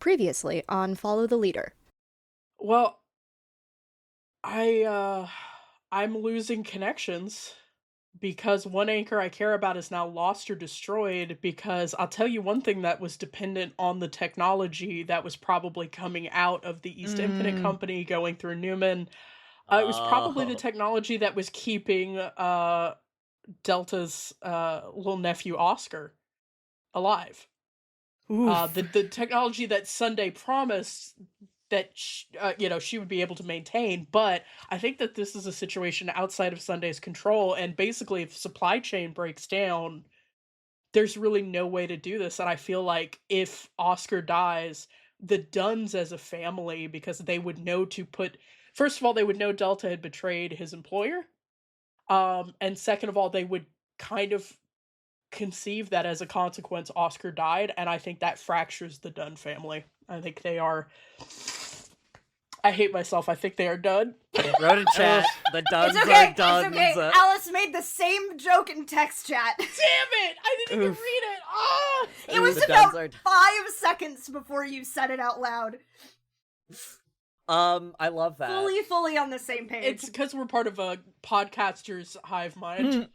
Previously on Follow the Leader. Well, I'm losing connections because one anchor I care about is now lost or destroyed, because I'll tell you one thing that was dependent on the technology that was probably coming out of the East Infinite Company going through Newman. It was probably the technology that was keeping Delta's little nephew Oscar alive. The technology that Sunday promised that she would be able to maintain, but I think that this is a situation outside of Sunday's control, and basically if supply chain breaks down, there's really no way to do this. And I feel like if Oscar dies, the Dunns as a family, because they would know first of all, they would know Delta had betrayed his employer, and second of all, they would kind of conceive that as a consequence Oscar died, and I think that fractures the Dunn family. I think they are... I hate myself. I think they are done. Wrote in chat, the Dunns okay, are Dunns. It's okay. Alice made the same joke in text chat. Damn it! I didn't even read it! Ah! It was about 5 seconds before you said it out loud. I love that. Fully on the same page. It's because we're part of a podcaster's hive mind.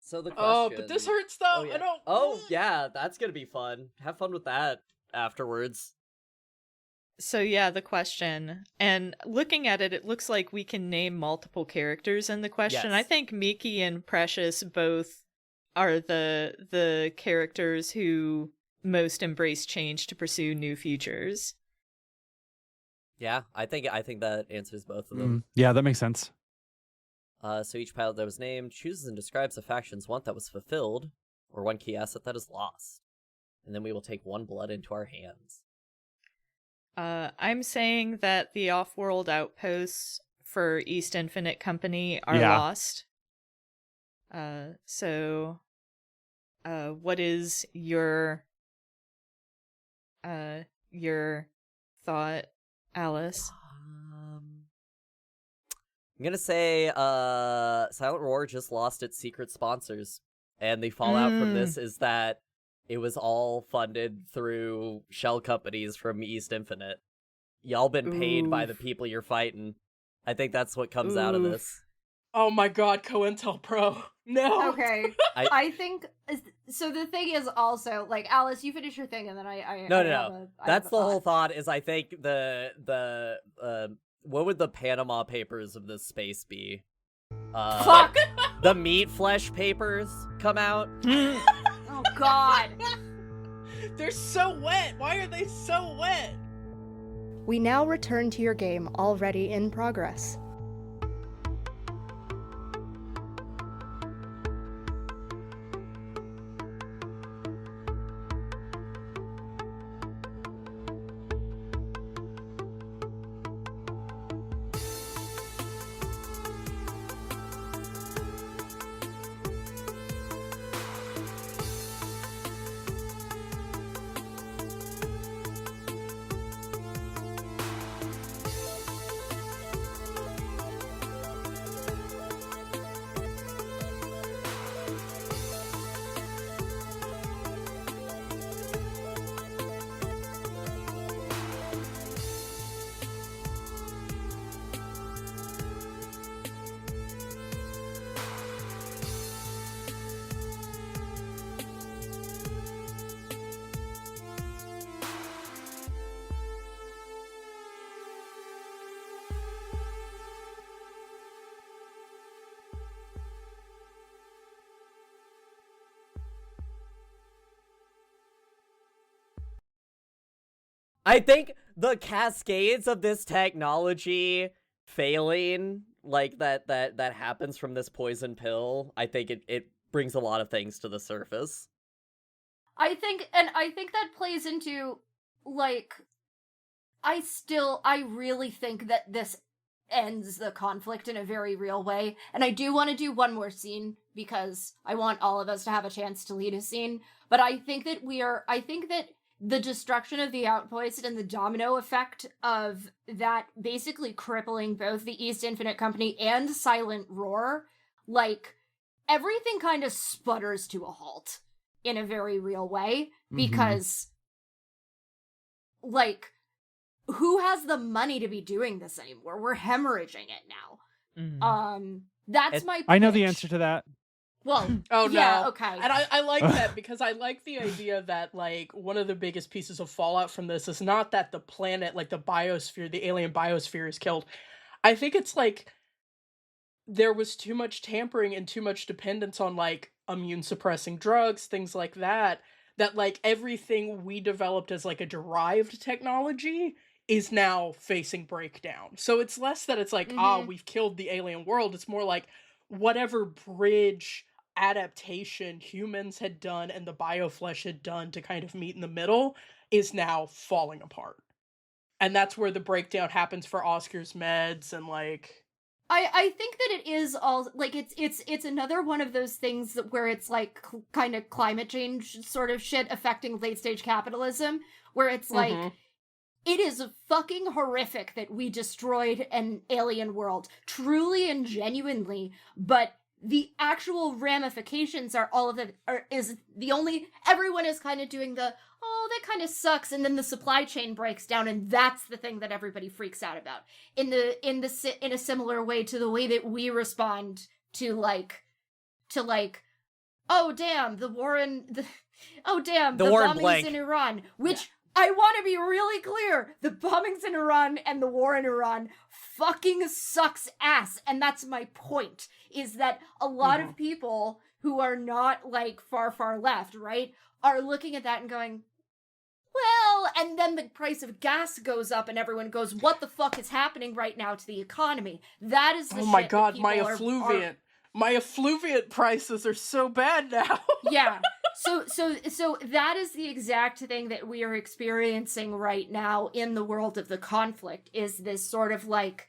So the question... Oh, but this hurts though. Oh, yeah. I don't... Oh, yeah, that's gonna be fun. Have fun with that afterwards. So yeah, the question, and looking at it, it looks like we can name multiple characters in the question. Yes. I think Miki and Precious both are the characters who most embrace change to pursue new futures. Yeah, I think that answers both of them. Yeah, that makes sense. So each pilot that was named chooses and describes a faction's want that was fulfilled, or one key asset that is lost. And then we will take one blood into our hands. I'm saying that the off-world outposts for East Infinite Company are lost. So, what is your thought, Alice? I'm gonna say, Silent Roar just lost its secret sponsors, and the fallout from this is that it was all funded through shell companies from East Infinite. Y'all been paid by the people you're fighting. I think that's what comes out of this. Oh my god, COINTELPRO. No! Okay. I think... So the thing is also, like, Alice, you finish your thing, and then I No. That's the whole thought, is I think the what would the Panama Papers of this space be? Fuck! The meat flesh papers come out. Oh god. They're so wet! Why are they so wet? We now return to your game, already in progress. I think the cascades of this technology failing, like that happens from this poison pill, I think it brings a lot of things to the surface. I think that plays into, like, I really think that this ends the conflict in a very real way, and I do want to do one more scene, because I want all of us to have a chance to lead a scene, but I think that the destruction of the outpost and the domino effect of that basically crippling both the East Infinite Company and Silent Roar, like, everything kind of sputters to a halt in a very real way, because like, who has the money to be doing this anymore? We're hemorrhaging it now. That's my pitch. I know the answer to that. Well, Oh yeah, no. okay. And I like that because I like the idea that, like, one of the biggest pieces of fallout from this is not that the planet, like the biosphere, the alien biosphere is killed. I think it's like there was too much tampering and too much dependence on, like, immune suppressing drugs, things like that, that, like, everything we developed as, like, a derived technology is now facing breakdown. So it's less that it's like, we've killed the alien world. It's more like whatever bridge adaptation humans had done and the bioflesh had done to kind of meet in the middle is now falling apart. And that's where the breakdown happens for Oscar's meds and, like... I think that it is all, like, it's another one of those things where it's, like, kind of climate change sort of shit affecting late-stage capitalism, where it's, like, it is fucking horrific that we destroyed an alien world, truly and genuinely, but the actual ramifications are all of it, everyone is kind of doing the, oh, that kind of sucks, and then the supply chain breaks down, and that's the thing that everybody freaks out about. In a similar way to the way that we respond to oh damn, the bombings in Iran, which I want to be really clear, the bombings in Iran and the war in Iran fucking sucks ass, and that's my point, is that a lot of people who are not, like, far left, right, are looking at that and going, well, and then the price of gas goes up and everyone goes, what the fuck is happening right now to the economy? That is the shit. Oh my god, that my effluviant. My effluviant prices are so bad now. Yeah. So that is the exact thing that we are experiencing right now in the world of the conflict, is this sort of like,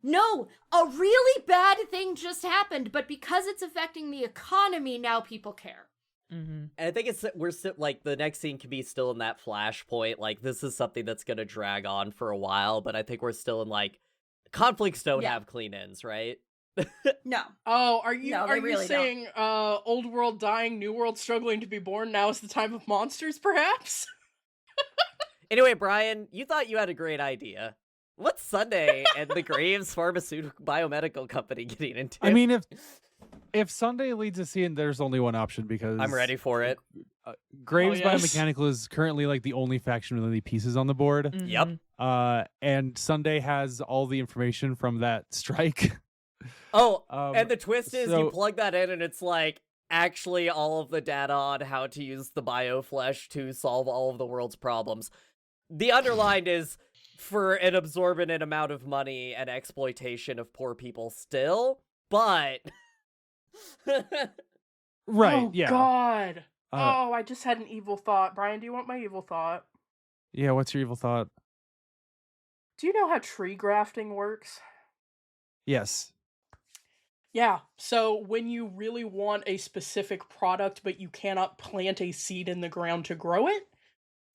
no, a really bad thing just happened, but because it's affecting the economy, now people care. And I think we're still, like, the next scene can be still in that flashpoint. Like, this is something that's gonna drag on for a while, but I think we're still in, like, conflicts don't have clean ends, right? No. Oh, are you really saying old world dying, new world struggling to be born, now is the time of monsters, perhaps? Anyway, Brian, you thought you had a great idea. What's Sunday and the Graves Pharmaceutical Biomedical Company getting into? I mean, if Sunday leads a scene, there's only one option, because I'm ready for it. Graves Biomechanical is currently, like, the only faction with any pieces on the board. Yep. And Sunday has all the information from that strike. Oh, and the twist is so, you plug that in and it's like actually all of the data on how to use the bioflesh to solve all of the world's problems. The underline is for an absorbent amount of money and exploitation of poor people still, but... Right, oh, yeah. God. I just had an evil thought. Brian, do you want my evil thought? Yeah, what's your evil thought? Do you know how tree grafting works? Yes. Yeah, so when you really want a specific product but you cannot plant a seed in the ground to grow it,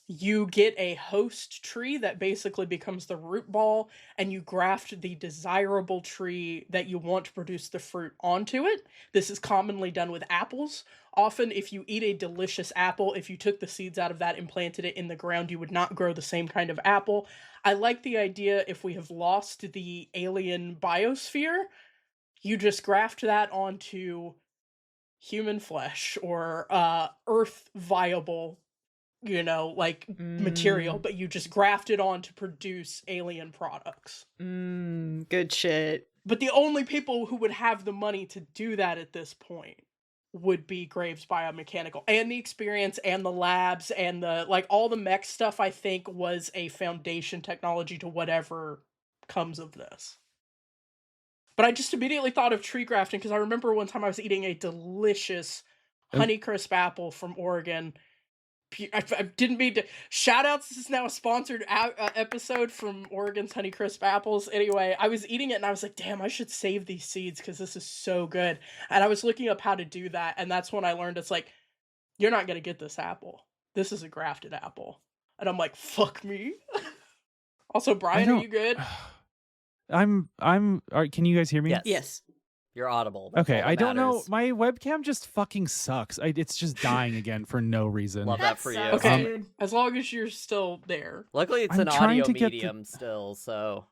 you get a host tree that basically becomes the root ball, and you graft the desirable tree that you want to produce the fruit onto it. This is commonly done with apples. Often, if you eat a delicious apple, if you took the seeds out of that and planted it in the ground, you would not grow the same kind of apple. I like the idea, if we have lost the alien biosphere, you just graft that onto human flesh or earth viable, material, but you just graft it on to produce alien products. Good shit. But the only people who would have the money to do that at this point would be Graves Biomechanical, and the experience and the labs and the, like, all the mech stuff, I think, was a foundation technology to whatever comes of this. But I just immediately thought of tree grafting because I remember one time I was eating a delicious Honeycrisp apple from Oregon. I didn't mean to. Shoutouts, this is now a sponsored episode from Oregon's Honeycrisp apples. Anyway, I was eating it and I was like, damn, I should save these seeds because this is so good. And I was looking up how to do that, and that's when I learned it's like, you're not going to get this apple. This is a grafted apple. And I'm like, fuck me. Also, Brian, are you good? All right, can you guys hear me? Yes. Yes. You're audible. That's Okay, all that I don't know. matters. My webcam just fucking sucks. It's just dying again for no reason. Love that for you. sucks, Okay. dude. As long as you're still there. Luckily, it's I'm an trying audio to get the- medium still, so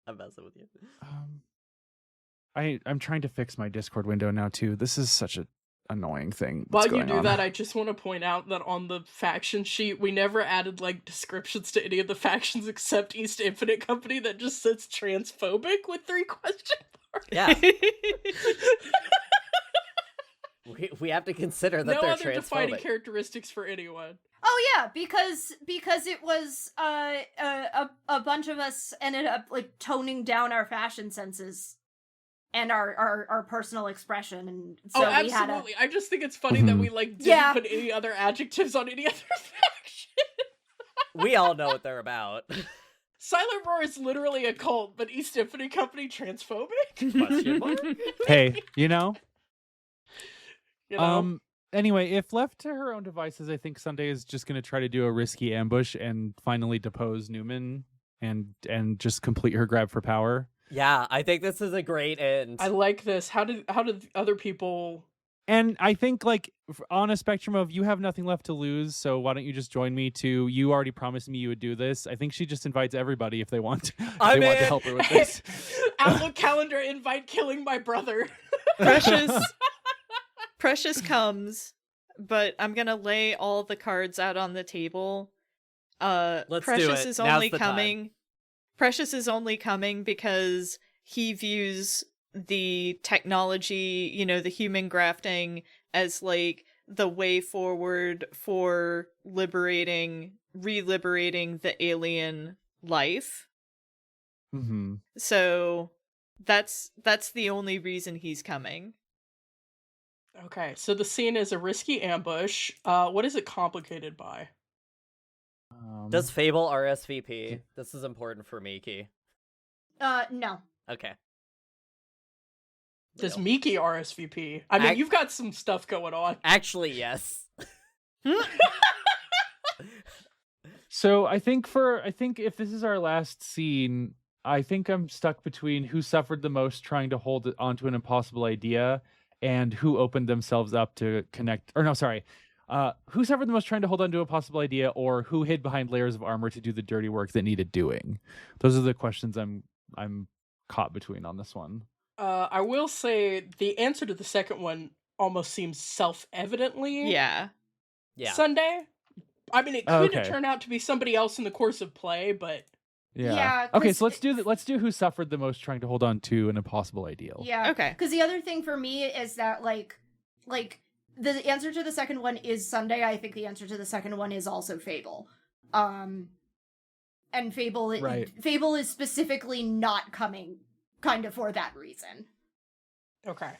I'm messing with you. I'm trying to fix my Discord window now too. This is such a annoying thing. While What's you going do on? that, I just want to point out that on the faction sheet, we never added like descriptions to any of the factions except East Infinite Company that just says transphobic with 3 question marks. Yeah, we have to consider that No they're other defining transphobic. characteristics for anyone. Oh yeah, because it was a bunch of us ended up like toning down our fashion senses and our personal expression, and so Oh, we had absolutely. I just think it's funny that we like didn't Yeah. put any other adjectives on any other faction. We all know what they're about. Silent Roar is literally a cult, but East Infinite Company transphobic? Question mark? Hey, you know. You know? Anyway, if left to her own devices, I think Sunday is just going to try to do a risky ambush and finally depose Newman and just complete her grab for power. Yeah, I think this is a great end. I like this. How did other people? And I think, like, on a spectrum of you have nothing left to lose, so why don't you just join me to you already promised me you would do this. I think she just invites everybody if they want, if I'm they want to in. help her with this. Outlook calendar invite killing my brother. Precious comes, but I'm gonna lay all the cards out on the table. Let's do Precious it. is Now's only the time. coming. Precious is only coming because he views the technology, the human grafting, as like the way forward for reliberating the alien life. Mm-hmm. So that's the only reason he's coming. Okay, so the scene is a risky ambush. What is it complicated by? Does Fable RSVP? This is important for Miki. no. Okay. Does Real. Miki RSVP? I mean, you've got some stuff going on. Actually, yes. So I think if this is our last scene, I think I'm stuck between who suffered the most trying to hold onto an impossible idea and who opened themselves up to connect. Or no, sorry. Who suffered the most trying to hold on to a possible idea, or who hid behind layers of armor to do the dirty work that needed doing? Those are the questions I'm caught between on this one. I will say the answer to the second one almost seems self-evidently Yeah. Sunday. I mean, it could okay. turn out to be somebody else in the course of play, but Yeah, Okay, 'cause so let's do who suffered the most trying to hold on to an impossible ideal. Yeah. Okay. Because the other thing for me is that like the answer to the second one is Sunday. I think the answer to the second one is also Fable. And Fable Right. Fable is specifically not coming kind of for that reason. okay.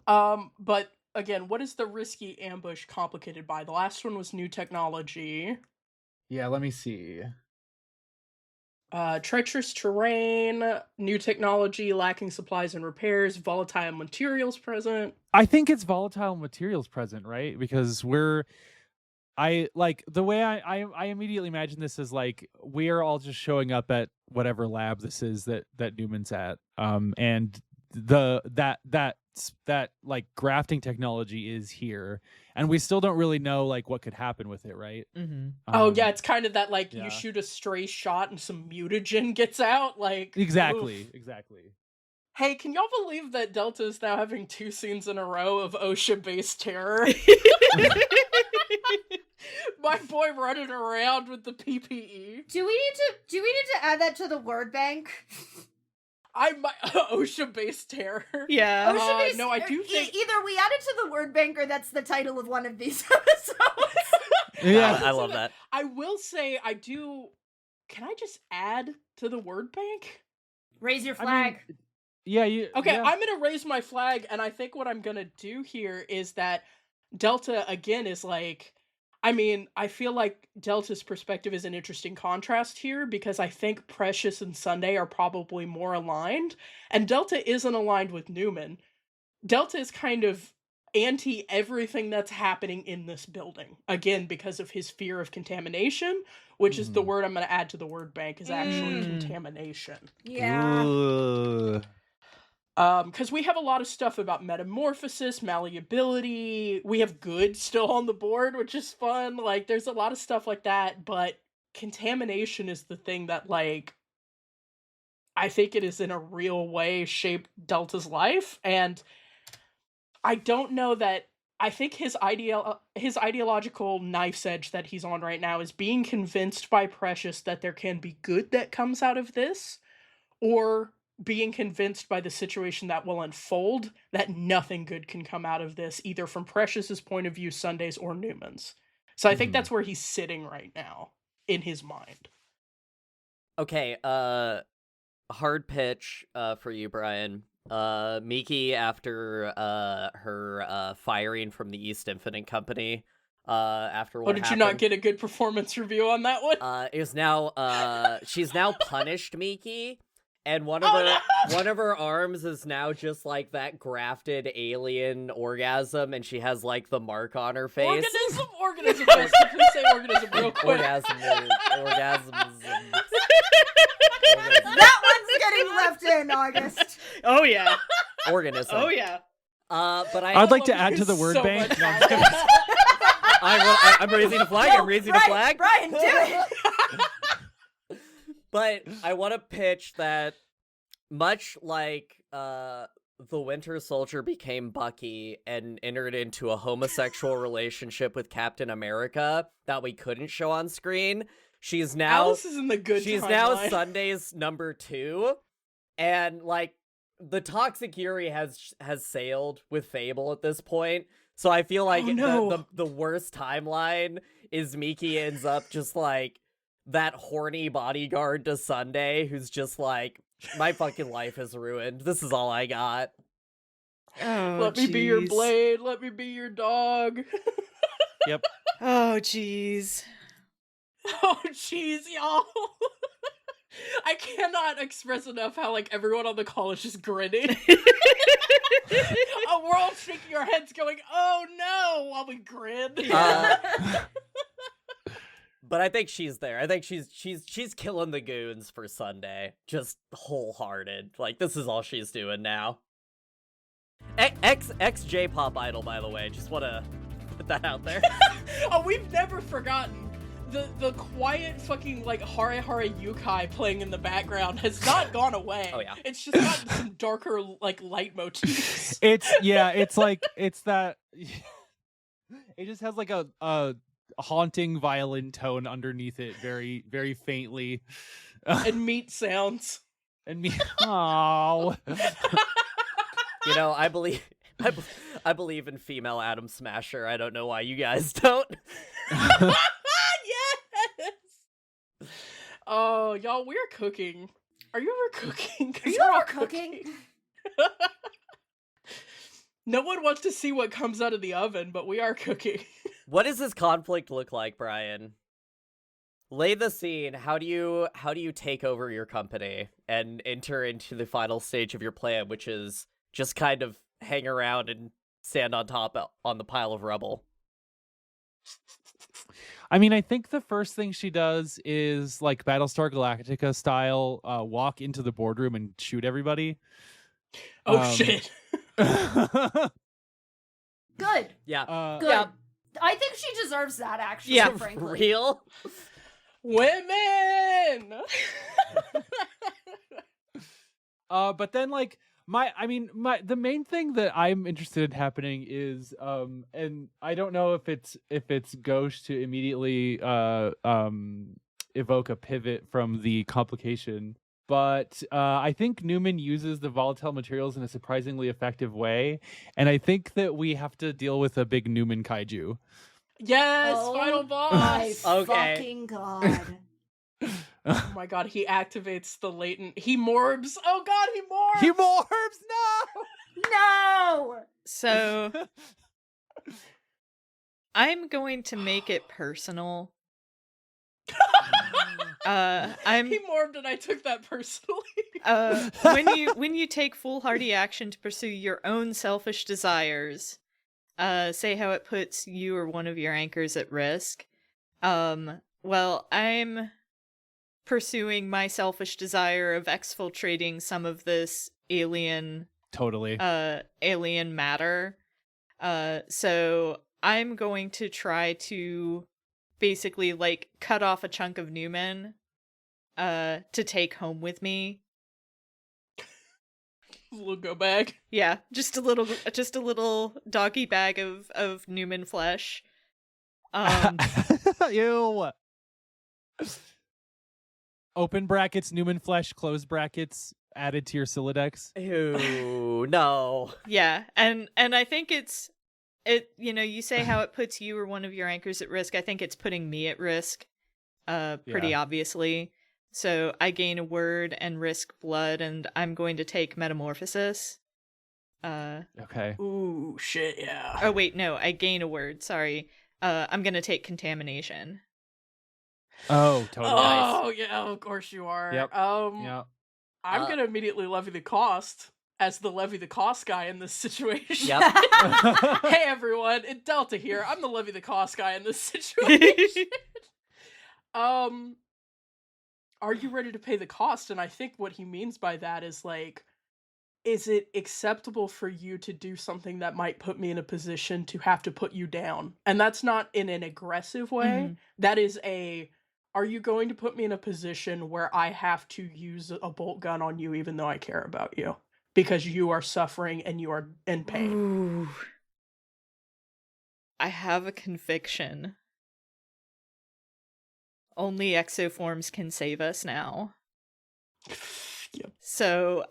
But again, what is the risky ambush complicated by? The last one was new technology. Yeah, let me see. Treacherous terrain, new technology, lacking supplies and repairs, volatile materials present. I think it's volatile materials present, right? Because I like the way I immediately imagine this as like we are all just showing up at whatever lab this is that Newman's at, and that like grafting technology is here, and we still don't really know like what could happen with it, right? Mm-hmm. Oh yeah, it's kind of that like yeah. you shoot a stray shot and some mutagen gets out, like exactly. oof. Hey, can y'all believe that Delta is now having 2 scenes in a row of OSHA-based terror? My boy running around with the PPE. Do we need to add that to the word bank? OSHA-based terror. Yeah. OSHA-based, no, I do think either we add it to the word bank or that's the title of one of these episodes. Yeah, I love that. I will say I do. Can I just add to the word bank? Raise your I flag. mean, yeah, you. Okay, yeah. I'm gonna raise my flag, and I think what I'm gonna do here is that Delta again is like. I mean, I feel like Delta's perspective is an interesting contrast here because I think Precious and Sunday are probably more aligned, and Delta isn't aligned with Newman. Delta is kind of anti everything that's happening in this building, again, because of his fear of contamination, which is the word I'm going to add to the word bank, is actually contamination. Yeah. Ugh. Because we have a lot of stuff about metamorphosis, malleability. We have good still on the board, which is fun. Like, there's a lot of stuff like that, but contamination is the thing that, like, I think it is in a real way shaped Delta's life, and I don't know that. I think his ideological knife's edge that he's on right now is being convinced by Precious that there can be good that comes out of this, or being convinced by the situation that will unfold that nothing good can come out of this, either from Precious's point of view, Sunday's, or Newman's. So I think that's where he's sitting right now in his mind. Okay, hard pitch for you, Brian. Miki, after her firing from the East Infinite Company, after what did happened, you not get a good performance review on that one? is now she's now punished Miki. And one of her arms is now just like that grafted alien orgasm, and she has like the mark on her face. Organism. Please say organism real quick. Orgasms. That one's getting left in, August. Oh yeah. Organism. Oh yeah. But I'd like to add to the word bank. much No, I'm just kidding. I'm raising a flag. I'm raising a flag. Brian, do it. But I want to pitch that, much like the Winter Soldier became Bucky and entered into a homosexual relationship with Captain America that we couldn't show on screen, she's now Alice is in the good she's timeline. now Sunday's number 2, and like the toxic Yuri has sailed with Fable at this point. So I feel like the worst timeline is Miki ends up just like that horny bodyguard to Sunday who's just like, my fucking life is ruined. This is all I got. Oh, Let me be your jeez. blade. Let me be your dog. Yep. Oh jeez. Oh, jeez, y'all. I cannot express enough how, like, everyone on the call is just grinning. We're all shaking our heads going, oh no, while we grin. But I think she's there. I think she's killing the goons for Sunday. Just wholehearted. Like, this is all she's doing now. Ex J-pop idol, by the way. Just want to put that out there. Oh, we've never forgotten. The quiet fucking, like, Hare Hare Yukai playing in the background has not gone away. Oh, yeah. It's just gotten some darker, like, light motifs. It's like, it's that, it just has like a haunting violin tone underneath it, very, very faintly. And meat sounds. And me, oh. You know, I believe in female Atom Smasher. I don't know why you guys don't. Yes! Oh, y'all, we're cooking. Are you ever cooking? Are you We're all ever cooking? No one wants to see what comes out of the oven, but we are cooking. What does this conflict look like, Brian? Lay the scene. How do you take over your company and enter into the final stage of your plan, which is just kind of hang around and stand on top on the pile of rubble? I mean, I think the first thing she does is like Battlestar Galactica style, walk into the boardroom and shoot everybody. Oh, shit. Good. Yeah. Good. Yeah. I think she deserves that, actually, Yeah, frankly. Real? Women! But then like the main thing that I'm interested in happening is and I don't know if it's gauche to immediately evoke a pivot from the complication, but I think Newman uses the volatile materials in a surprisingly effective way, and I think that we have to deal with a big Newman kaiju. Yes, Oh final boss! My Okay. fucking god. Oh my god, he activates the latent... He morbs! Oh god, he morbs! He morbs! No! No! So I'm going to make it personal. I'm He morbed and I took that personally. when you take foolhardy action to pursue your own selfish desires, say how it puts you or one of your anchors at risk. Well, I'm pursuing my selfish desire of exfiltrating some of this alien Totally. alien matter. So I'm going to try to basically like cut off a chunk of Newman to take home with me. Little go bag. Yeah, just a little doggy bag of Newman flesh. Ew. Open brackets, Newman flesh, closed brackets, added to your Sylladex. Ew, no. Yeah, and I think you say how it puts you or one of your anchors at risk. I think it's putting me at risk, pretty obviously. So I gain a word and risk blood, and I'm going to take metamorphosis. Okay. Ooh, shit, yeah. Oh wait, no, I gain a word. Sorry. I'm gonna take contamination. Oh, totally. Oh, yeah, of course you are. Yep. I'm Uh, gonna immediately levy the cost as the levy the cost guy in this situation. Yep. Hey everyone, it's Delta here. I'm the levy the cost guy in this situation. Are you ready to pay the cost? And I think what he means by that is like, is it acceptable for you to do something that might put me in a position to have to put you down? And that's not in an aggressive way. Mhm. That is are you going to put me in a position where I have to use a bolt gun on you even though I care about you? Because you are suffering and you are in pain. Ooh. I have a conviction. Only exoforms can save us now. Yep. So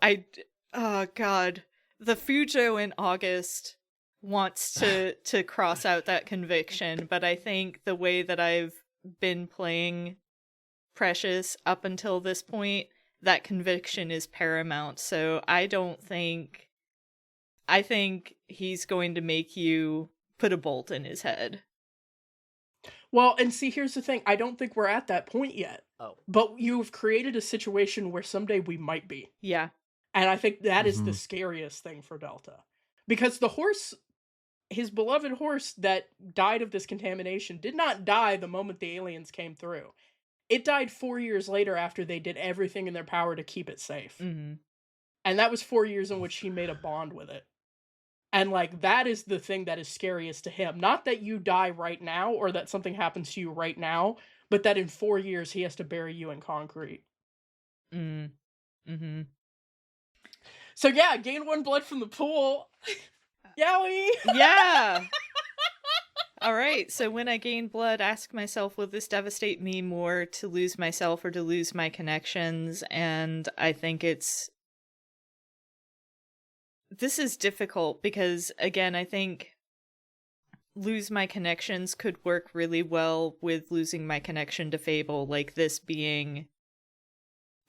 oh god, the Fujo in August wants to cross out that conviction, but I think the way that I've been playing Precious up until this point, that conviction is paramount. So I think he's going to make you put a bolt in his head. Well, and see, here's the thing. I don't think we're at that point yet. Oh. But you've created a situation where someday we might be. Yeah. And I think that is the Mhm. scariest thing for Delta. Because the horse, his beloved horse that died of this contamination, did not die the moment the aliens came through. It died 4 years later after they did everything in their power to keep it safe. Mm-hmm. And that was 4 years in which he made a bond with it. And, like, that is the thing that is scariest to him. Not that you die right now or that something happens to you right now, but that in 4 years he has to bury you in concrete. Mm-hmm. So, yeah, gain 1 blood from the pool. Yowie! Yeah! Alright, so when I gain blood, ask myself, will this devastate me more to lose myself or to lose my connections? And I think this is difficult because, again, I think lose my connections could work really well with losing my connection to Fable, like this being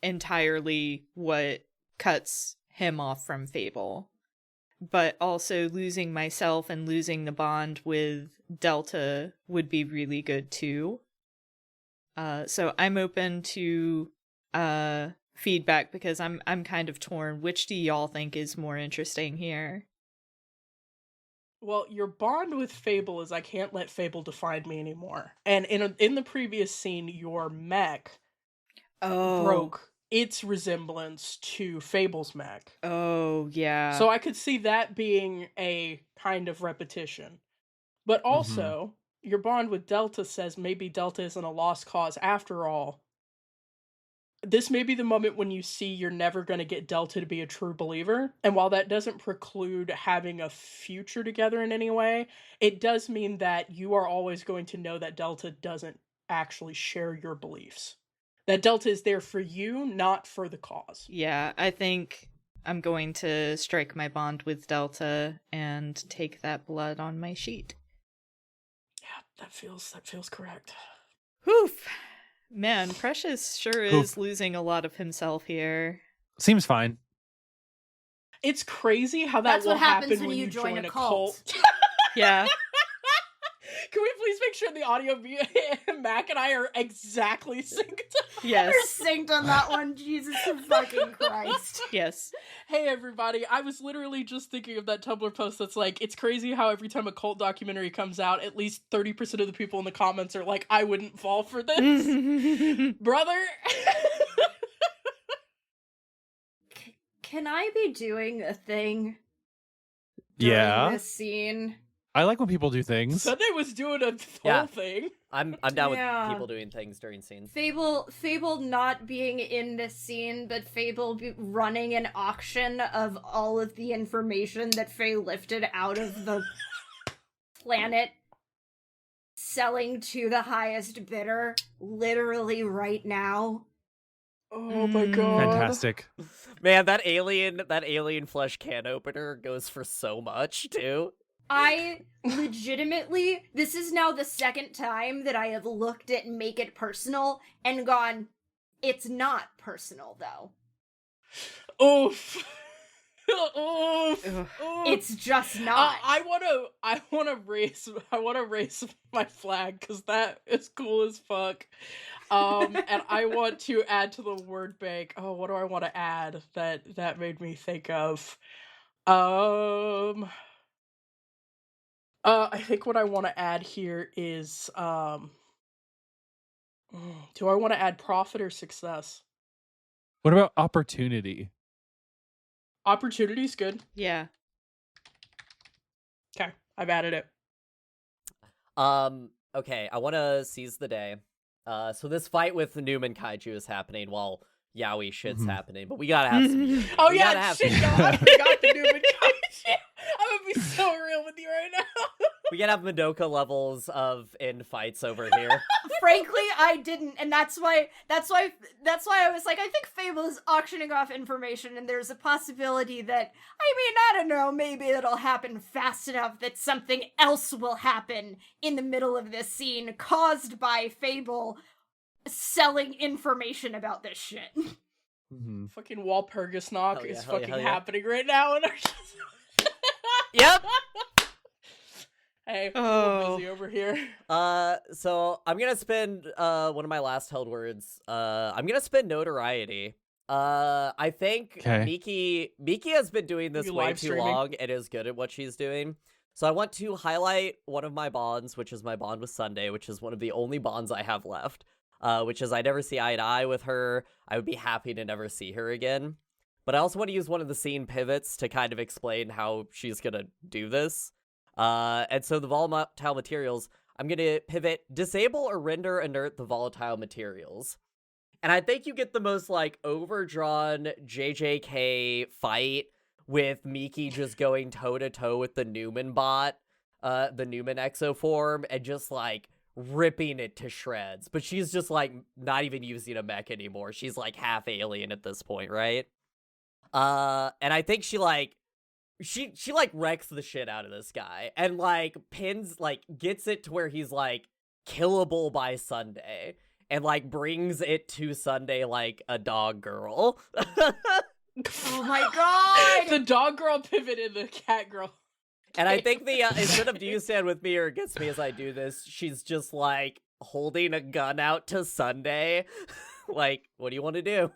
entirely what cuts him off from Fable. But also losing myself and losing the bond with Delta would be really good too. So I'm open to feedback because I'm kind of torn. Which do y'all think is more interesting here? Well, your bond with Fable is I can't let Fable define me anymore. And in the previous scene, your mech broke its resemblance to Fable's mech. Oh, yeah. So I could see that being a kind of repetition. But also, your bond with Delta says maybe Delta isn't a lost cause after all. This may be the moment when you see you're never going to get Delta to be a true believer. And while that doesn't preclude having a future together in any way, it does mean that you are always going to know that Delta doesn't actually share your beliefs. That Delta is there for you, not for the cause. Yeah, I think I'm going to strike my bond with Delta and take that blood on my sheet. Yeah, that feels correct. Whew. Man, Precious sure is losing a lot of himself here. Seems fine. It's crazy how That's that will what happens happen when you join a cult. Yeah. Can we please make sure the audio Mac and I are exactly synced? Yes. We're synced on that one. Jesus fucking Christ. Yes. Hey everybody, I was literally just thinking of that Tumblr post that's like, it's crazy how every time a cult documentary comes out, at least 30% of the people in the comments are like, I wouldn't fall for this. Brother. Can I be doing a thing Yeah. during this scene? I like when people do things. Sunday was doing a Yeah. whole thing. I'm down Yeah. with people doing things during scenes. Fable not being in this scene, but Fable running an auction of all of the information that Faye lifted out of the planet, selling to the highest bidder, literally right now. Oh my god. Fantastic. Man, that alien flesh can opener goes for so much too. I legitimately, this is now the second time that I have looked at Make It Personal and gone, it's not personal though. Oof. Oof. Ugh. Oof. It's just not. I wanna raise my flag because that is cool as fuck. And I want to add to the word bank. Oh, what do I want to add that made me think of? I think what I want to add here is do I want to add profit or success? What about opportunity? Opportunity's good. Yeah. Okay, I've added it. Okay, I want to seize the day. So this fight with the Newman Kaiju is happening while Yaoi shit's happening, but we gotta have some. Oh we gotta have shit, some- no, I forgot the Newman Kaiju. I'm gonna be so real with you right now. We gotta have Madoka levels of in fights over here. Frankly, I didn't, and that's why I was like, I think Fable is auctioning off information, and there's a possibility that, I don't know, maybe it'll happen fast enough that something else will happen in the middle of this scene caused by Fable selling information about this shit. Mm-hmm. Fucking Walpurgis knock Hell yeah, is hell yeah, fucking hell yeah. happening right now, and Yep. hey, Oh. busy over here. So I'm gonna spend one of my last held words. I'm gonna spend notoriety. I think Okay. Miki has been doing this You way live too streaming? long and is good at what she's doing. So I want to highlight one of my bonds, which is my bond with Sunday, which is one of the only bonds I have left. Which is I never see eye to eye with her. I would be happy to never see her again. But I also want to use one of the scene pivots to kind of explain how she's gonna do this. And so the volatile materials, I'm gonna pivot, disable or render inert the volatile materials. And I think you get the most, like, overdrawn JJK fight with Miki just going toe-to-toe with the Newman bot, the Newman exoform, and just, like, ripping it to shreds. But she's just, like, not even using a mech anymore. She's, like, half alien at this point, right? And I think she wrecks the shit out of this guy and, like, pins, like, gets it to where he's, like, killable by Sunday and, like, brings it to Sunday like a dog girl. Oh my god! The dog girl pivot and the cat girl. And I think the, instead of do you stand with me or against me as I do this, she's just, like, holding a gun out to Sunday. Like, what do you want to do?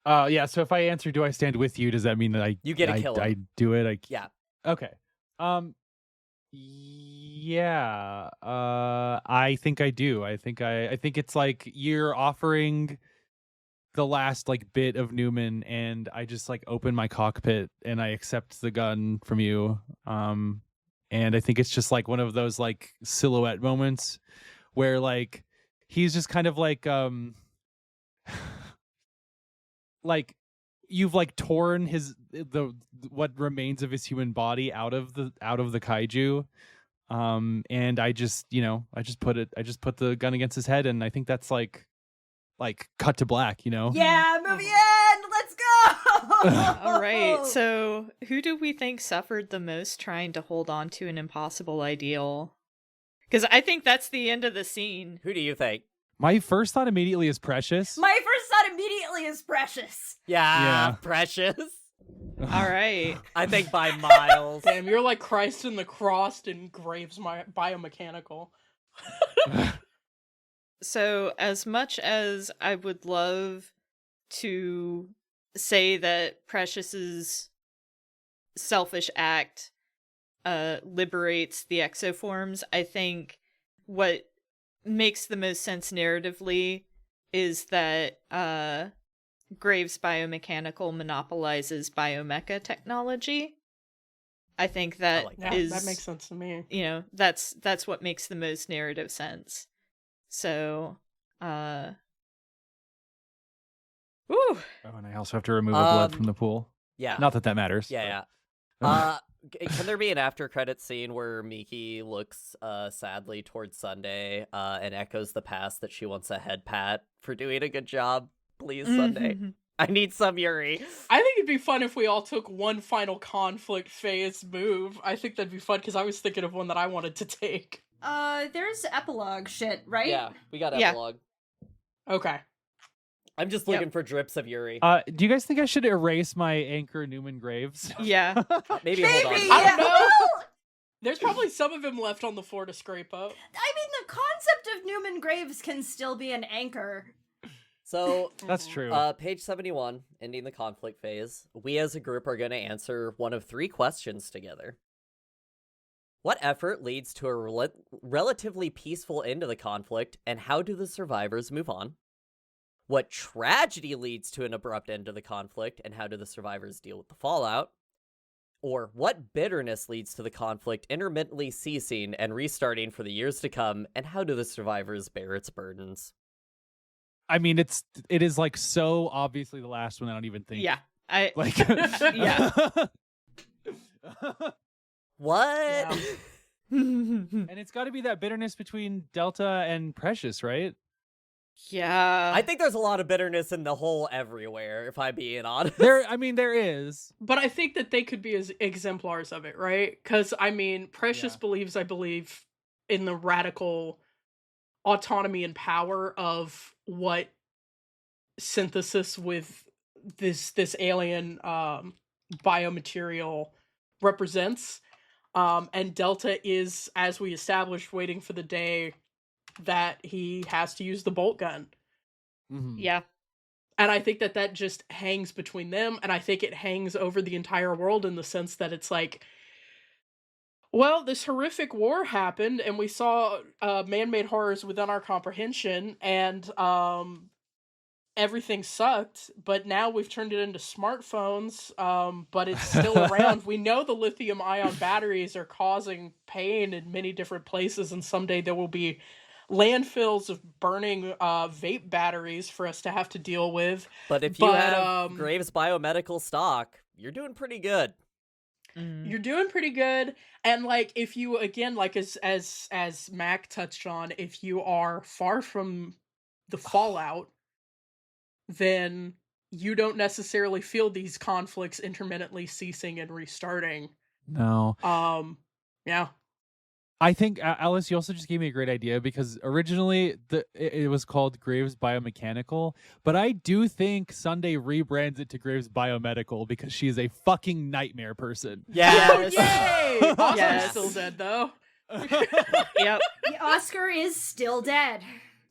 Yeah, so if I answer, do I stand with you? Does that mean that You get to kill him. I do it? Yeah. Okay. Yeah. I think I do. I think it's like you're offering the last, like, bit of Newman, and I just, like, open my cockpit and I accept the gun from you. And I think it's just, like, one of those, like, silhouette moments where, like, he's just kind of like like, you've, like, torn what remains of his human body out of the kaiju, and I just put the gun against his head, and I think that's like cut to black, Yeah, movie end! Let's go! All right. So, who do we think suffered the most trying to hold on to an impossible ideal? Because I think that's the end of the scene. Who do you think? My first thought immediately is Precious. My first thought immediately is Precious. Yeah. Yeah. Precious. All right. I think by miles. Damn, you're like Christ in the cross in Graves biomechanical. So, as much as I would love to say that Precious's selfish act liberates the exoforms, I think what makes the most sense narratively is that Graves Biomechanical monopolizes biomecha technology. I think that like Yeah, is that makes sense to me. you know, that's what makes the most narrative sense. So, Woo! Oh, and I also have to remove a blood from the pool. Yeah. Not that matters. Yeah, but- yeah. Can there be an after credit scene where Miki looks sadly towards Sunday and echoes the past that she wants a head pat for doing a good job? Please, Sunday. I need some Yuri. I think it'd be fun if we all took one final conflict phase move. I think that'd be fun because I was thinking of one that I wanted to take. There's epilogue shit, right? Yeah, we got Yeah. epilogue. Okay. I'm just looking for drips of Yuri. Do you guys think I should erase my anchor Newman Graves? Yeah. Maybe hold on. Maybe, I yeah. don't know. Well, There's probably some of him left on the floor to scrape up. I mean, the concept of Newman Graves can still be an anchor. So, That's true. page 71, ending the conflict phase. We as a group are going to answer one of 3 questions together. What effort leads to a relatively peaceful end to the conflict, and how do the survivors move on? What tragedy leads to an abrupt end to the conflict, and how do the survivors deal with the fallout? Or what bitterness leads to the conflict intermittently ceasing and restarting for the years to come, and how do the survivors bear its burdens? I mean, it is like so obviously the last one. I don't even think. Yeah. Like. Yeah. What? Yeah. And it's got to be that bitterness between Delta and Precious, right? Yeah. I think there's a lot of bitterness in the whole everywhere, if I'm being honest. There is. But I think that they could be as exemplars of it, right? Because, I mean, Precious Yeah. believes, I believe, in the radical autonomy and power of what synthesis with this alien biomaterial represents. And Delta is, as we established, waiting for the day that he has to use the bolt gun. Mhm. Yeah. And I think that just hangs between them, and I think it hangs over the entire world in the sense that it's like, well, this horrific war happened, and we saw man-made horrors within our comprehension, and everything sucked, but now we've turned it into smartphones, but it's still around. We know the lithium-ion batteries are causing pain in many different places, and someday there will be landfills of burning vape batteries for us to have to deal with. But if you But, have Graves biomedical stock, you're doing pretty good. You're doing pretty good. And like, if you, again, like as Mac touched on, if you are far from the fallout, then you don't necessarily feel these conflicts intermittently ceasing and restarting. No. Yeah. I think Alice, you also just gave me a great idea because originally it was called Graves Biomechanical, but I do think Sunday rebrands it to Graves Biomedical because she is a fucking nightmare person. Yes. Yay! Oscar's Yes. still dead though. Yep. The Oscar is still dead.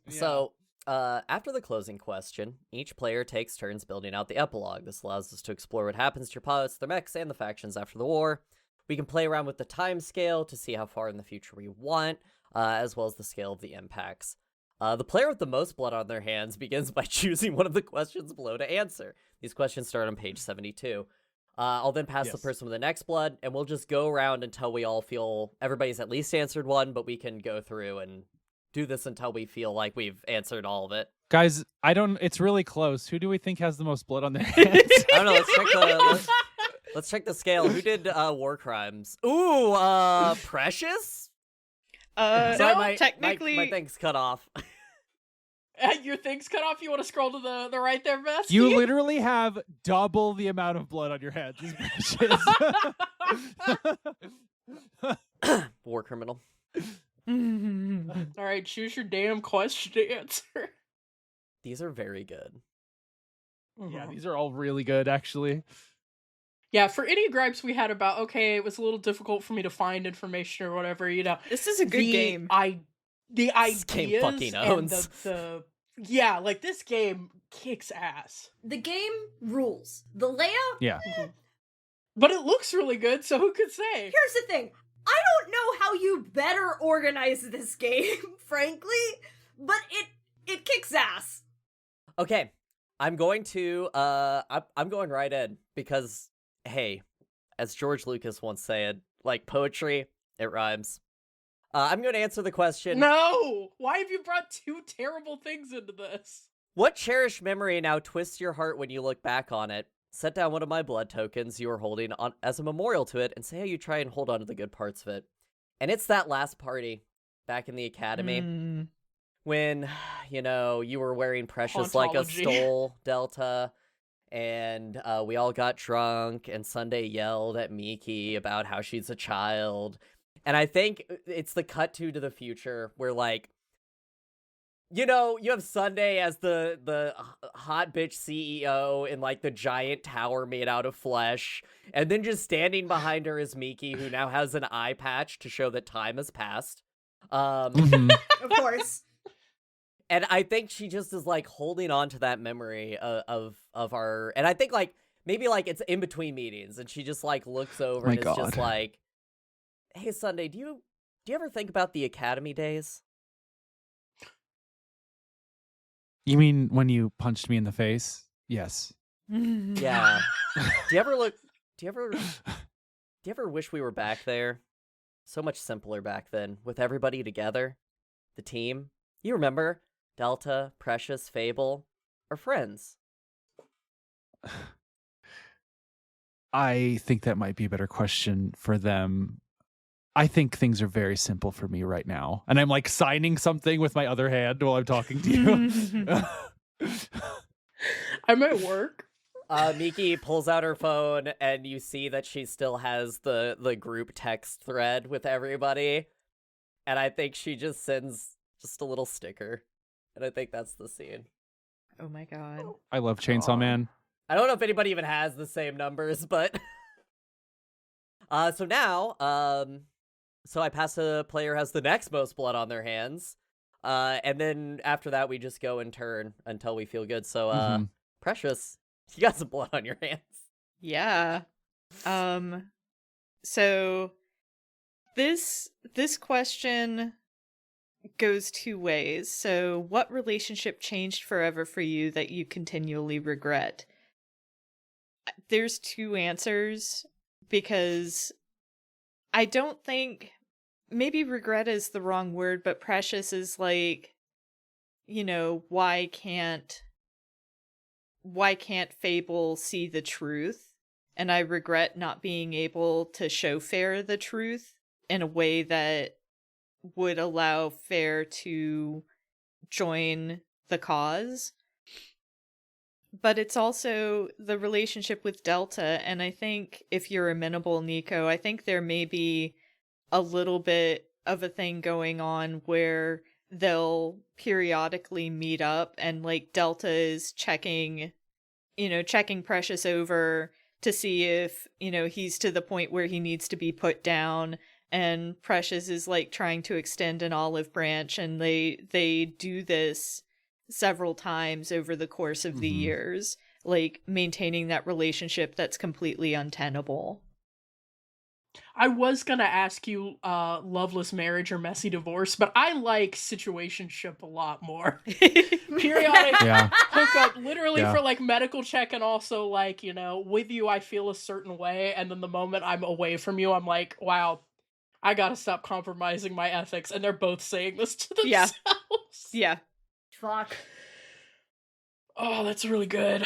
So, after the closing question, each player takes turns building out the epilogue. This allows us to explore what happens to your pilots, their mechs, and the factions after the war. We can play around with the time scale to see how far in the future we want, as well as the scale of the impacts. The player with the most blood on their hands begins by choosing one of the questions below to answer. These questions start on page 72. I'll then pass the person with the next blood, and we'll just go around until we all feel everybody's at least answered one, but we can go through and do this until we feel like we've answered all of it. Guys, it's really close. Who do we think has the most blood on their hands? I don't know, let's check the scale. Who did war crimes? Ooh, Precious? Sorry, No, technically, my thing's cut off. Your thing's cut off. You want to scroll to the right there, Best? You literally have double the amount of blood on your hands. It's Precious. War criminal. All right, choose your damn question to answer. These are very good. Yeah, these are all really good, actually. Yeah, for any gripes we had about, okay, it was a little difficult for me to find information or whatever, you know. this is a good game. The This game ideas fucking and owns. yeah, like this game kicks ass. The game rules. The layout? Yeah. But it looks really good, so who could say? Here's the thing. I don't know how you better organize this game, frankly, but it kicks ass. Okay, I'm going to I'm going right in because hey, as George Lucas once said, like poetry, it rhymes. I'm going to answer the question. No! Why have you brought two terrible things into this? What cherished memory now twists your heart when you look back on it? Set down one of my blood tokens you are holding on as a memorial to it and say how you try and hold on to the good parts of it. And it's that last party back in the academy when, you were wearing Precious like a Hauntology. stole, Delta, and we all got drunk and Sunday yelled at Miki about how she's a child. And I think it's the cut to the future where, like, you have Sunday as the hot bitch CEO in, like, the giant tower made out of flesh. And then just standing behind her is Miki, who now has an eye patch to show that time has passed. Of course. And I think she just is, like, holding on to that memory of our... And I think, like, maybe, like, it's in between meetings. And she just, like, looks over and is just like, hey, Sunday, do you ever think about the academy days? You mean when you punched me in the face? Yes. Yeah. Do you ever wish we were back there? So much simpler back then, with everybody together. The team. You remember? Delta, Precious, Fable, our friends. I think that might be a better question for them. I think things are very simple for me right now. And I'm like signing something with my other hand while I'm talking to you. I'm at work. Miki pulls out her phone and you see that she still has the group text thread with everybody. And I think she just sends just a little sticker. And I think that's the scene. Oh my god. I love Chainsaw Man. I don't know if anybody even has the same numbers, but... So now, so I pass a player has the next most blood on their hands. And then after that, we just go in turn until we feel good. So, Precious, you got some blood on your hands. Yeah. So this question goes two ways. So what relationship changed forever for you that you continually regret? There's two answers because I don't think, maybe regret is the wrong word, but Precious is like, why can't Fable see the truth? And I regret not being able to show Fair the truth in a way that would allow Fair to join the cause. But it's also the relationship with Delta, and I think if you're amenable, Nico, I think there may be a little bit of a thing going on where they'll periodically meet up and, like, Delta is checking Precious over to see if, he's to the point where he needs to be put down, and Precious is, like, trying to extend an olive branch, and they do this several times over the course of the years, like, maintaining that relationship that's completely untenable. I was gonna ask you loveless marriage or messy divorce, but I like situationship a lot more. Periodic hookup, literally for, like, medical check, and also, like, with you I feel a certain way, and then the moment I'm away from you I'm like, wow, I gotta stop compromising my ethics, and they're both saying this to themselves. Yeah. Fuck. Oh, that's really good.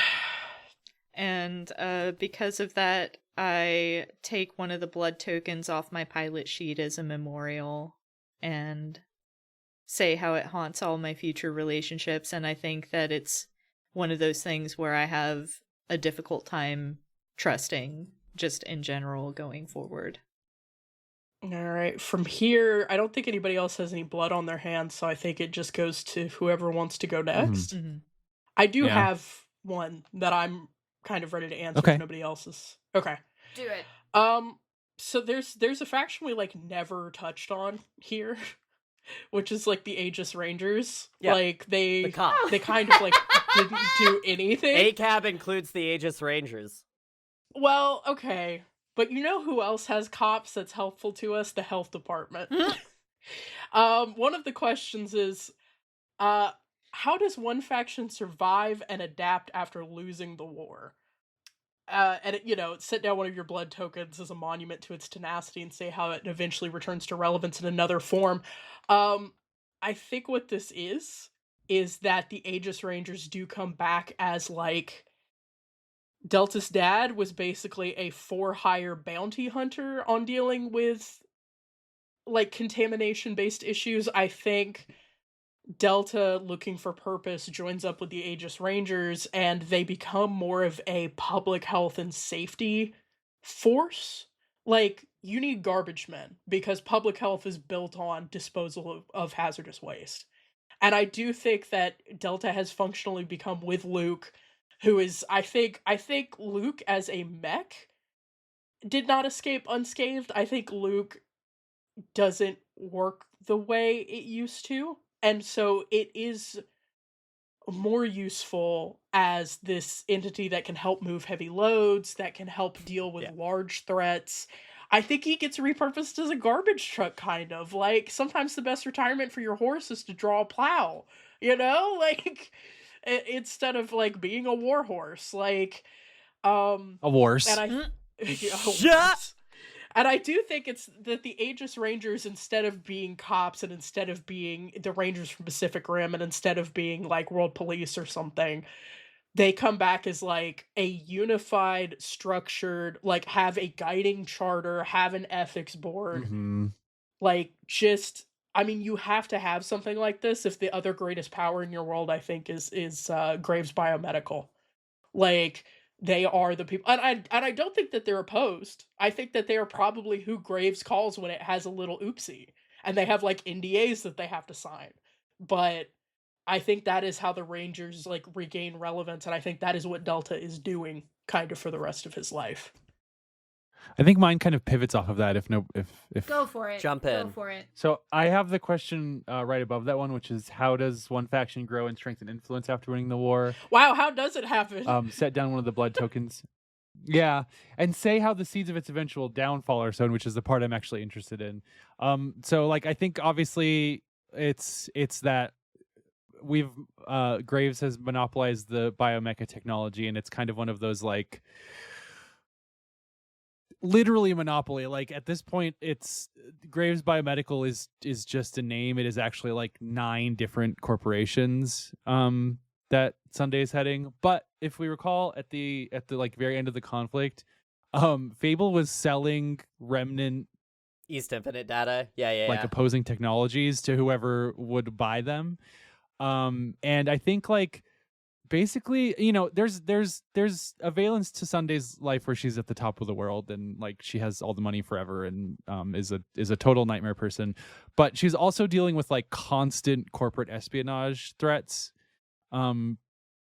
And because of that, I take one of the blood tokens off my pilot sheet as a memorial and say how it haunts all my future relationships. And I think that it's one of those things where I have a difficult time trusting just in general going forward. All right, from here, I don't think anybody else has any blood on their hands, so I think it just goes to whoever wants to go next. I do have one that I'm kind of ready to answer if nobody else is. Okay. Do it. So there's a faction we, like, never touched on here, which is, like, the Aegis Rangers. Yeah. Like, they The kind of, like, didn't do anything. ACAB includes the Aegis Rangers. Well, okay. But you know who else has cops that's helpful to us? The health department. One of the questions is, how does one faction survive and adapt after losing the war? And set down one of your blood tokens as a monument to its tenacity and say how it eventually returns to relevance in another form. I think what this is that the Aegis Rangers do come back as, like, Delta's dad was basically a for-hire bounty hunter on dealing with, like, contamination-based issues. I think Delta, looking for purpose, joins up with the Aegis Rangers, and they become more of a public health and safety force. Like, you need garbage men, because public health is built on disposal of hazardous waste. And I do think that Delta has functionally become, with Luke, who is, I think Luke as a mech did not escape unscathed. I think Luke doesn't work the way it used to. And so it is more useful as this entity that can help move heavy loads, that can help deal with large threats. I think he gets repurposed as a garbage truck, kind of. Like, sometimes the best retirement for your horse is to draw a plow, Like, instead of, like, being a war horse. Like, A horse. And horse. And I do think it's that the Aegis Rangers, instead of being cops and instead of being the Rangers from Pacific Rim and instead of being, like, World Police or something, they come back as, like, a unified, structured, like, have a guiding charter, have an ethics board. Mm-hmm. Like, just, I mean, you have to have something like this if the other greatest power in your world, I think, is Graves Biomedical. Like, they are the people, and I don't think that they're opposed. I think that they are probably who Graves calls when it has a little oopsie, and they have, like, NDAs that they have to sign. But I think that is how the Rangers, like, regain relevance, and I think that is what Delta is doing, kind of, for the rest of his life. I think mine kind of pivots off of that. If Go for it. Jump in. Go for it. So I have the question right above that one, which is, how does one faction grow in strength and influence after winning the war? Wow, how does it happen? Set down one of the blood tokens. Yeah, and say how the seeds of its eventual downfall are sown, which is the part I'm actually interested in. So, like, I think obviously it's that we've Graves has monopolized the biomecha technology, and it's kind of one of those, like, literally monopoly. Like, at this point, it's Graves Biomedical is just a name. It is actually, like, 9 different corporations that Sunday is heading. But if we recall, at the like very end of the conflict, Fable was selling remnant East Infinite data. Like, opposing technologies to whoever would buy them. And I think, like, basically, there's a valence to Sunday's life where she's at the top of the world and, like, she has all the money forever and is a total nightmare person. But she's also dealing with, like, constant corporate espionage threats,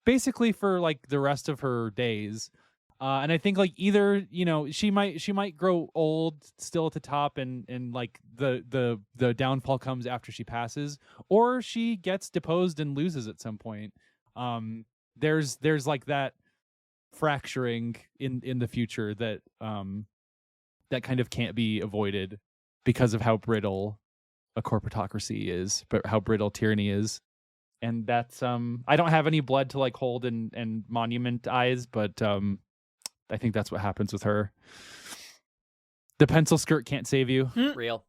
basically for, like, the rest of her days. And I think, like, either, she might grow old still at the top and like the downfall comes after she passes, or she gets deposed and loses at some point. There's like that fracturing in the future that that kind of can't be avoided because of how brittle a corporatocracy is, but how brittle tyranny is. And that's I don't have any blood to, like, hold and monument eyes, but I think that's what happens with her. The pencil skirt can't save you. Real.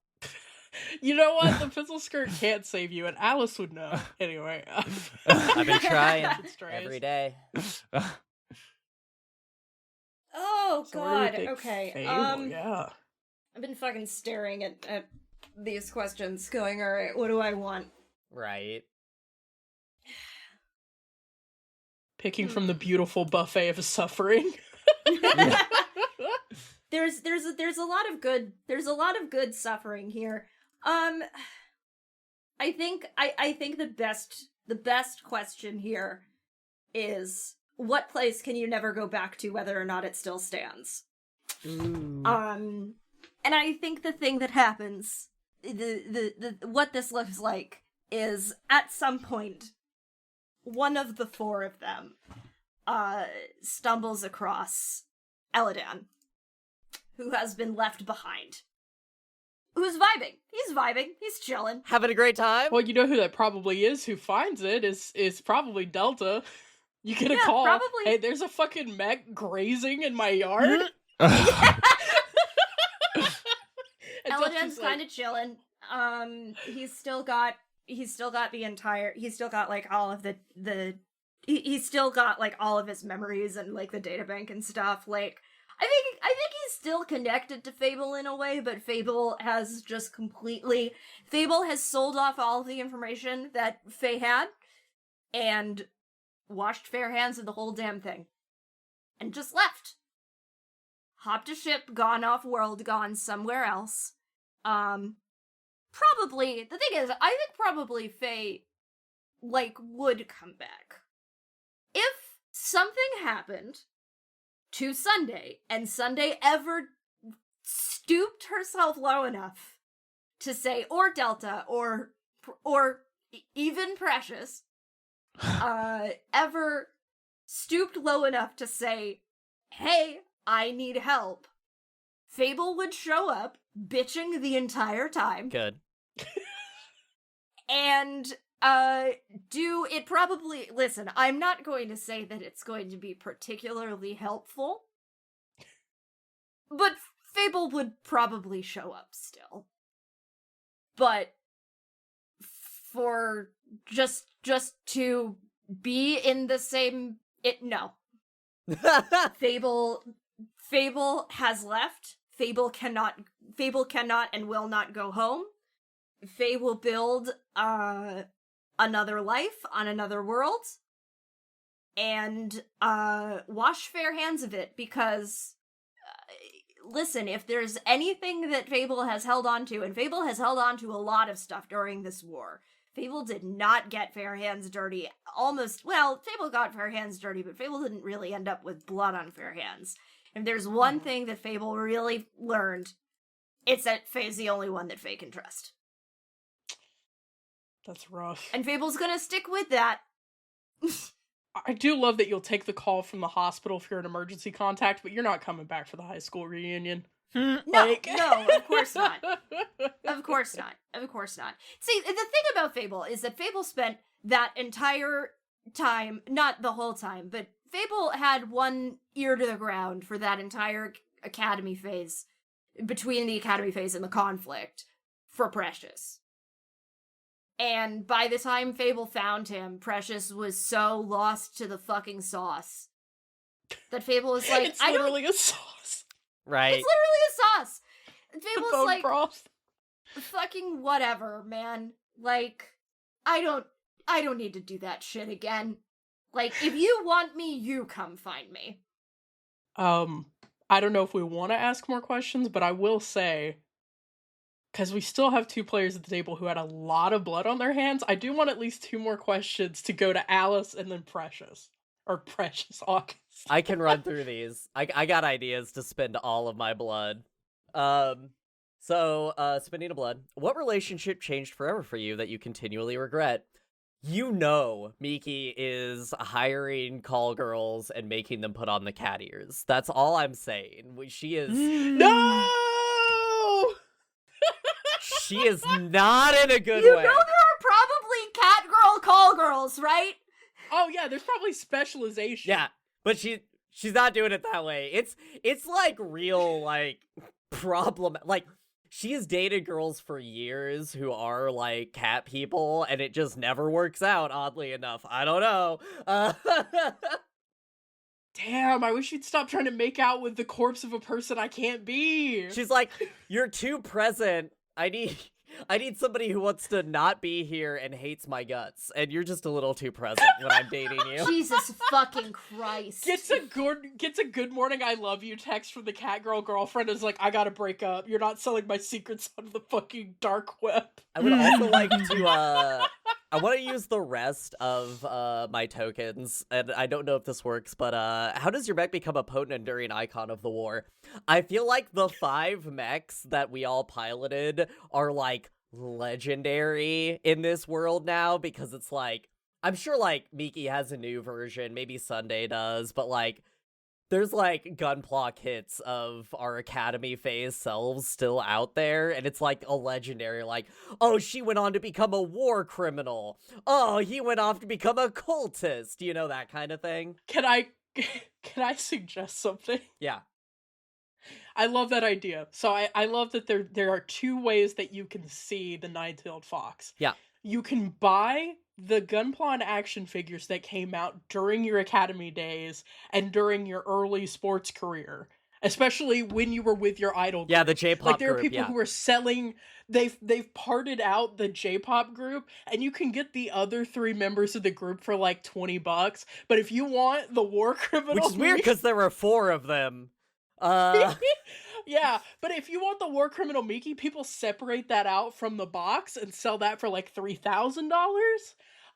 You know what? The pencil skirt can't save you, and Alice would know. Anyway. I've been trying every day. Oh, So where do we God. think Okay. Fable? Yeah. I've been fucking staring at these questions, going, all right, what do I want? Right. Picking from the beautiful buffet of suffering. There's a lot of good suffering here. I think the best question here is, what place can you never go back to, whether or not it still stands? Ooh. And I think the thing that happens, the what this looks like, is at some point, one of the 4 of them stumbles across Eladan, who has been left behind. who's vibing. He's vibing. He's chilling. Having a great time? Well, you know who that probably is who finds it is probably Delta. You get a Yeah, call. probably. Hey, there's a fucking mech grazing in my yard. And Eladan's Delta's like, kind of chilling. He's still got like all of he's still got like all of his memories and like the databank and stuff. Like I think he's still connected to Fable in a way, but Fable has sold off all of the information that Faye had and washed fair hands of the whole damn thing. And just left. Hopped a ship, gone off world, gone somewhere else. Probably, the thing is, I think probably Faye, like, would come back. If something happened to Sunday, and Sunday ever stooped herself low enough to say, or Delta, or even Precious, ever stooped low enough to say, hey, I need help, Fable would show up, bitching the entire time. Good. And, do it probably... Listen, I'm not going to say that it's going to be particularly helpful, but Fable would probably show up still. But for just to be in the same... No. Fable has left. Fable cannot and will not go home. Faye will build another life on another world and wash fair hands of it, because listen, if there's anything that Fable has held on to, and Fable has held on to a lot of stuff during this war, Fable did not get fair hands dirty. Fable got fair hands dirty, but Fable didn't really end up with blood on fair hands. If there's one thing that Fable really learned, it's that Faye's the only one that Faye can trust. that's rough. And Fable's gonna stick with that. I do love that you'll take the call from the hospital if you're an emergency contact, but you're not coming back for the high school reunion. No, of course not. Of course not. Of course not. See, the thing about Fable is that Fable spent that entire time, not the whole time, but Fable had one ear to the ground for that entire academy phase, between the academy phase and the conflict, for Precious. And by the time Fable found him, Precious was so lost to the fucking sauce that Fable was like, It's literally a sauce. Right. It's literally a sauce. And The Fable's bone like, broth. fucking whatever, man. Like, I don't need to do that shit again. Like, if you want me, you come find me. I don't know if we want to ask more questions, but I will say, because we still have two players at the table who had a lot of blood on their hands, I do want at least two more questions to go to Alice and then Precious. Or Precious August. I can run through these. I got ideas to spend all of my blood. So, spending of blood. What relationship changed forever for you that you continually regret? You know Miki is hiring call girls and making them put on the cat ears. That's all I'm saying. She is... No! She is not in a good You way. know there are probably cat girl call girls, right? Oh yeah, there's probably specialization. Yeah, but she's not doing it that way. It's like real, like, problem. Like, she has dated girls for years who are, like, cat people, and it just never works out, oddly enough. I don't know. Damn, I wish you'd stop trying to make out with the corpse of a person I can't be. She's like, you're too present. I need somebody who wants to not be here and hates my guts, and you're just a little too present when I'm dating you. Jesus fucking Christ. Gets a good morning I love you text from the cat girl girlfriend, is like, I gotta break up. You're not selling my secrets on the fucking dark web. I would also like to, I want to use the rest of my tokens, and I don't know if this works, but how does your mech become a potent, enduring icon of the war? I feel like the 5 mechs that we all piloted are, like, legendary in this world now, because it's like, I'm sure, like, Miki has a new version, maybe Sunday does, but, like, there's like gunpla kits of our academy phase selves still out there, and it's like a legendary, like, oh, she went on to become a war criminal. Oh, he went off to become a cultist. You know, that kind of thing. Can I suggest something? Yeah. I love that idea. So I love that there are two ways that you can see the Nine-Tailed Fox. Yeah. You can buy the Gunpla action figures that came out during your academy days and during your early sports career, especially when you were with your idol group. Yeah, the J-pop like there are group, people who are selling. They've parted out the J-pop group, and you can get the other 3 members of the group for like $20. But if you want the war criminal, which is weird because there were 4 of them. Yeah, but if you want the war criminal Mickey, people separate that out from the box and sell that for like $3,000.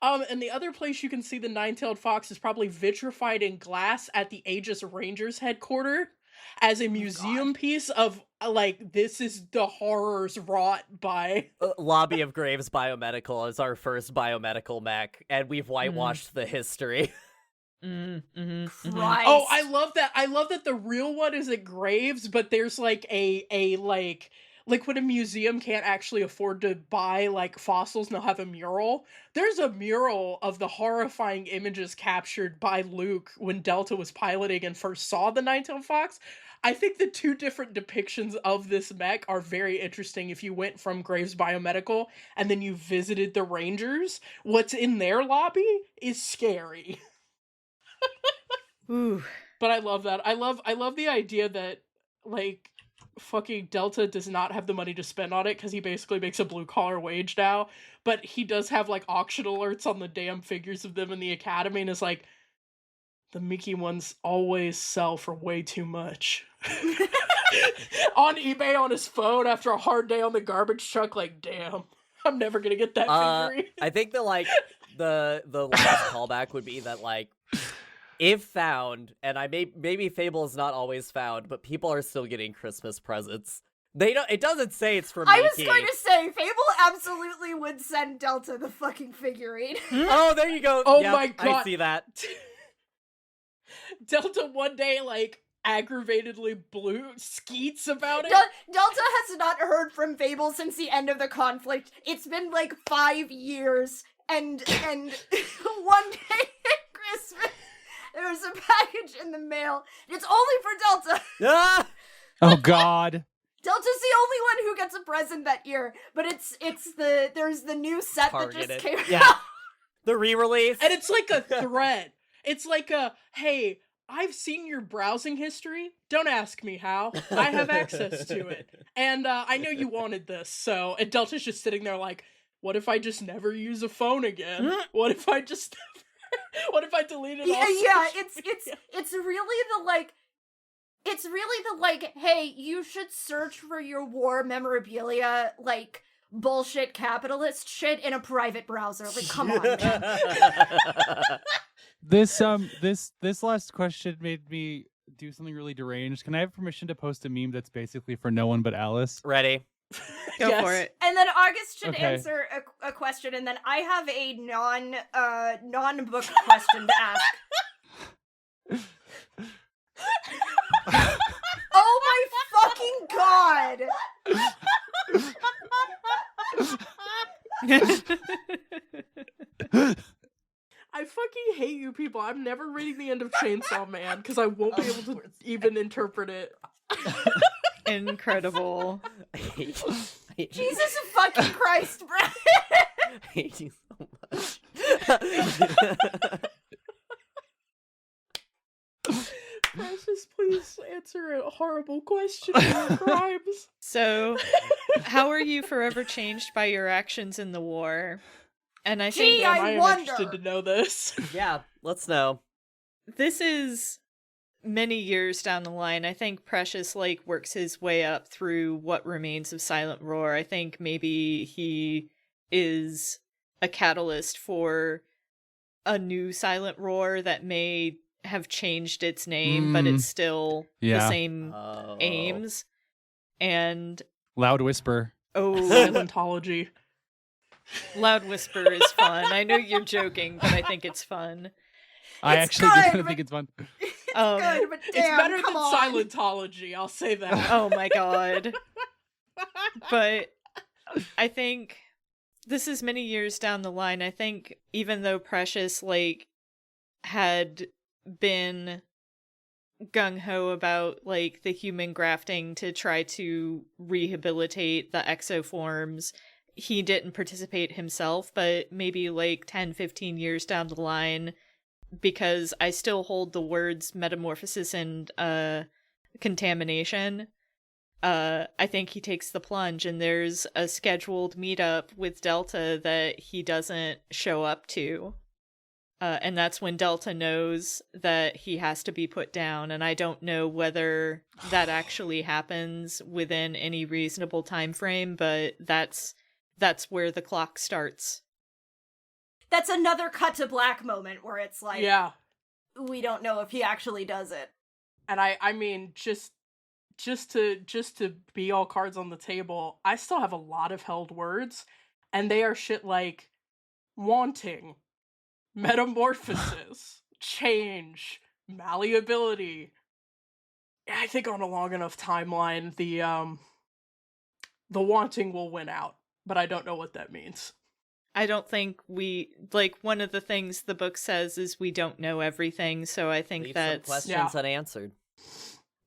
And the other place you can see the Nine-Tailed Fox is probably vitrified in glass at the Aegis Rangers headquarters as a museum piece of like, this is the horrors wrought by Lobby of Graves Biomedical is our first biomedical mech, and we've whitewashed the history. Christ. Oh, I love that. I love that the real one is at Graves, but there's like a like when a museum can't actually afford to buy like fossils and they'll have a mural. There's a mural of the horrifying images captured by Luke when Delta was piloting and first saw the Nine-Tailed Fox. I think the 2 different depictions of this mech are very interesting. If you went from Graves Biomedical and then you visited the Rangers, what's in their lobby is scary. Ooh. But I love that. I love the idea that like fucking Delta does not have the money to spend on it because he basically makes a blue collar wage now. But he does have like auction alerts on the damn figures of them in the academy, and is like, the Mickey ones always sell for way too much. On eBay on his phone after a hard day on the garbage truck, like, damn, I'm never gonna get that figurine. I think that like the last callback would be that like, if found, and maybe Fable is not always found, but people are still getting Christmas presents. It doesn't say it's from I Mickey. was going to say, Fable absolutely would send Delta the fucking figurine. Oh, there you go. Oh Yep, my God. I see that. Delta one day, like, aggravatedly skeets about it. Delta has not heard from Fable since the end of the conflict. It's been like 5 years, and one day at Christmas, there was a package in the mail. It's only for Delta. Ah! Oh God. Delta's the only one who gets a present that year, but there's the new set Targeted. that just came Yeah. out. The re-release. And it's like a threat. It's like a, hey, I've seen your browsing history. Don't ask me how. I have access to it. And I know you wanted this, so... And Delta's just sitting there like, what if I just never use a phone again? What if I just... what if I deleted all It's really the like... It's really the like, hey, you should search for your war memorabilia, like, bullshit capitalist shit in a private browser. Like, come on, man. This last question made me do something really deranged. Can I have permission to post a meme that's basically for no one but Alice? Ready. Go for it. And then August should Okay. answer a question, and then I have a non-book question to ask. Oh my fucking god! I fucking hate you people. I'm never reading the end of Chainsaw Man because I won't be able to even interpret it. Incredible. I hate you. Jesus fucking Christ, Brad! I hate you so much. Precious, please answer a horrible question for your crimes. So, how are you forever changed by your actions in the war? And I think Gee, Damn, I I am wonder. interested to know this. Yeah, let's know. this is many years down the line. I think Precious Lake works his way up through what remains of Silent Roar. I think maybe he is a catalyst for a new Silent Roar that may have changed its name, but it's still the Yeah. same aims. And Loud Whisper. Silentology. Loud Whisper is fun. I know you're joking, but I think it's fun. I It's actually good, do but- think it's fun. good, but damn, It's better come than on. Scientology, I'll say that. Oh my god. But I think this is many years down the line. I think even though Precious, like, had been gung-ho about, like, the human grafting to try to rehabilitate the exoforms, he didn't participate himself, but maybe, like, 10, 15 years down the line, because I still hold the words metamorphosis and contamination, I think he takes the plunge, and there's a scheduled meetup with Delta that he doesn't show up to. And that's when Delta knows that he has to be put down, and I don't know whether that actually happens within any reasonable time frame, but that's where the clock starts. That's another cut to black moment where it's like, Yeah. we don't know if he actually does it. And I mean, just to be all cards on the table, I still have a lot of held words, and they are shit like wanting, metamorphosis, change, malleability. I think on a long enough timeline, the wanting will win out, but I don't know what that means. I don't think one of the things the book says is we don't know everything, so I think Leave that's... some questions unanswered.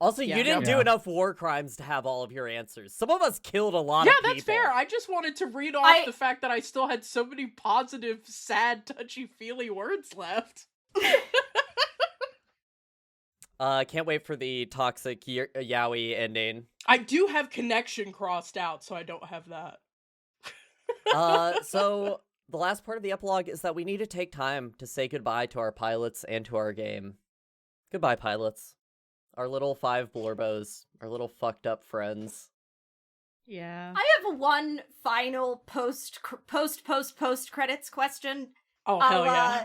Also, Yeah. you didn't do enough war crimes to have all of your answers. Some of us killed a lot of people. Yeah, that's fair. I just wanted to read off the fact that I still had so many positive, sad, touchy-feely words left. Can't wait for the toxic yaoi ending. I do have connection crossed out, so I don't have that. So the last part of the epilogue is that we need to take time to say goodbye to our pilots and to our game. Goodbye, pilots. Our little 5 Blorbos, our little fucked up friends. Yeah. I have one final post credits question. Oh, hell yeah.